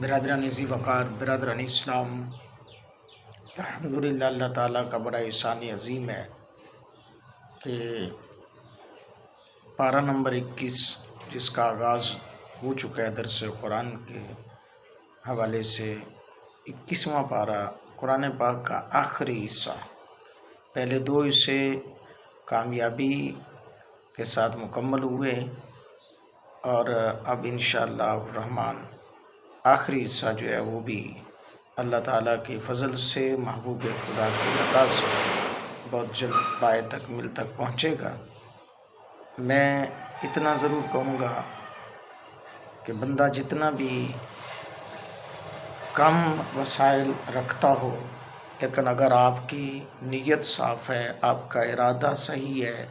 برادران ذی وقار، برادران اسلام، الحمدللہ اللہ تعالیٰ کا بڑا احسان عظیم ہے کہ پارہ نمبر 21 جس کا آغاز ہو چکا ہے درس قرآن کے حوالے سے 21واں پارہ قرآن پاک کا آخری حصہ، پہلے 2 حصے کامیابی کے ساتھ مکمل ہوئے اور اب انشاءاللہ الرحمن آخری حصہ جو ہے وہ بھی اللہ تعالیٰ کے فضل سے محبوب خدا کی عطا سے بہت جلد پائے تکمیل تک پہنچے گا۔ میں اتنا ضرور کہوں گا کہ بندہ جتنا بھی کم وسائل رکھتا ہو، لیکن اگر آپ کی نیت صاف ہے، آپ کا ارادہ صحیح ہے،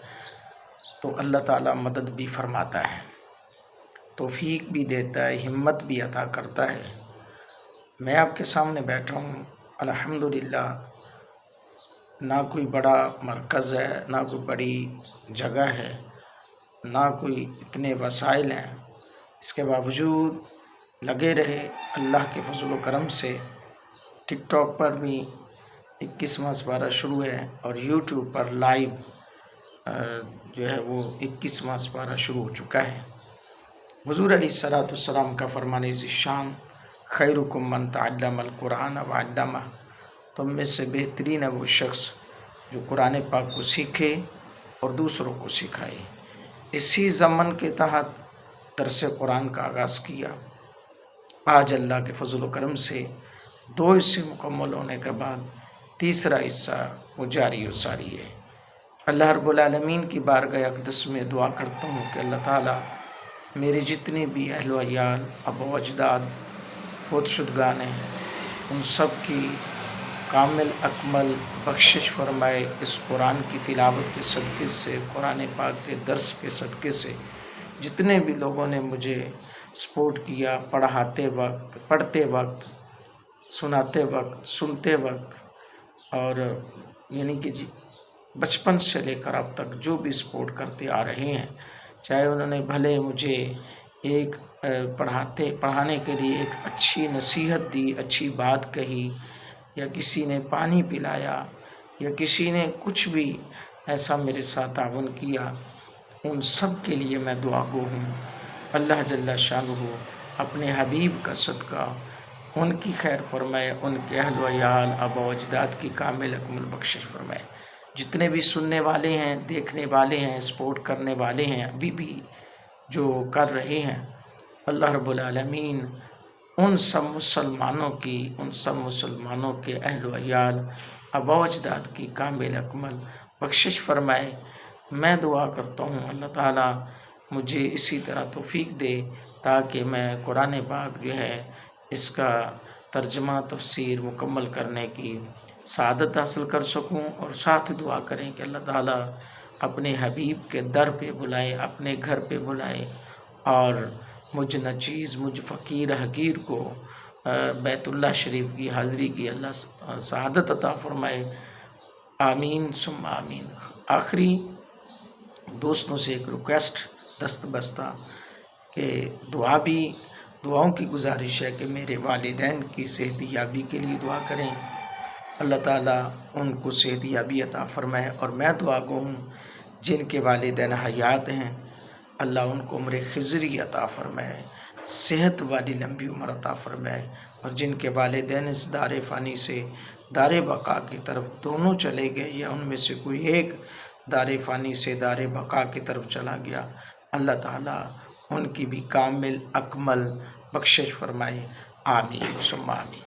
تو اللہ تعالیٰ مدد بھی فرماتا ہے، توفیق بھی دیتا ہے، ہمت بھی عطا کرتا ہے۔ میں آپ کے سامنے بیٹھا ہوں الحمدللہ، نہ کوئی بڑا مرکز ہے، نہ کوئی بڑی جگہ ہے، نہ کوئی اتنے وسائل ہیں، اس کے باوجود لگے رہے اللہ کے فضل و کرم سے۔ ٹک ٹاک پر بھی 21واں پارہ شروع ہے اور یوٹیوب پر لائیو جو ہے وہ 21واں پارہ شروع ہو چکا ہے۔ حضور علیہ السلام کا فرمان ذیشان خیرکم من تعلم القرآن وعلمہ، تم میں سے بہترین ہے وہ شخص جو قرآن پاک کو سیکھے اور دوسروں کو سکھائے۔ اسی ضمن کے تحت درس قرآن کا آغاز کیا۔ آج اللہ کے فضل و کرم سے 2 حصے مکمل ہونے کے بعد تیسرا حصہ وہ جاری و ساری ہے۔ اللہ رب العالمین کی بارگاہ اقدس میں دعا کرتا ہوں کہ اللہ تعالیٰ میرے جتنے بھی اہل و عیال، آبا و اجداد فوت شدگان ہیں، ان سب کی کامل اکمل بخشش فرمائے۔ اس قرآن کی تلاوت کے صدقے سے، قرآن پاک کے درس کے صدقے سے جتنے بھی لوگوں نے مجھے سپورٹ کیا، پڑھاتے وقت، پڑھتے وقت، سناتے وقت، سنتے وقت، اور یعنی کہ بچپن سے لے کر اب تک جو بھی سپورٹ کرتے آ رہے ہیں، چاہے انہوں نے بھلے مجھے ایک پڑھانے کے لیے ایک اچھی نصیحت دی، اچھی بات کہی، یا کسی نے پانی پلایا، یا کسی نے کچھ بھی ایسا میرے ساتھ تعاون کیا، ان سب کے لیے میں دعا گو ہوں۔ اللہ جل شانہ اپنے حبیب کا صدقہ ان کی خیر فرمائے، ان کے اہل و عیال، آبا و اجداد کی کامل اکمل بخشش فرمائے۔ جتنے بھی سننے والے ہیں، دیکھنے والے ہیں، سپورٹ کرنے والے ہیں، ابھی بھی جو کر رہے ہیں، اللہ رب العالمین ان سب مسلمانوں کے اہل و عیال، آبا و اجداد کی کامل اکمل بخشش فرمائے۔ میں دعا کرتا ہوں اللہ تعالیٰ مجھے اسی طرح توفیق دے تاکہ میں قرآن پاک جو ہے اس کا ترجمہ تفسیر مکمل کرنے کی سعادت حاصل کر سکوں، اور ساتھ دعا کریں کہ اللہ تعالیٰ اپنے حبیب کے در پہ بلائے، اپنے گھر پہ بلائے، اور مجھ نچیز، مجھ فقیر حقیر کو بیت اللہ شریف کی حاضری کی اللہ سعادت عطا فرمائے۔ آمین ثم آمین۔ آخری دوستوں سے ایک ریکویسٹ دست بستہ کہ دعاؤں کی گزارش ہے کہ میرے والدین کی صحت یابی کے لیے دعا کریں، اللہ تعالیٰ ان کو صحت یابی عطا فرمائے، اور میں دعا گو ہوں جن کے والدین حیات ہیں، اللہ ان کو عمر خضری عطا فرمائے، صحت والی لمبی عمر عطا فرمائے، اور جن کے والدین اس دار فانی سے دار بقا کی طرف دونوں چلے گئے، یا ان میں سے کوئی ایک دار فانی سے دار بقا کی طرف چلا گیا، اللہ تعالیٰ ان کی بھی کامل اکمل بخشش فرمائے۔ آمین ثم آمین۔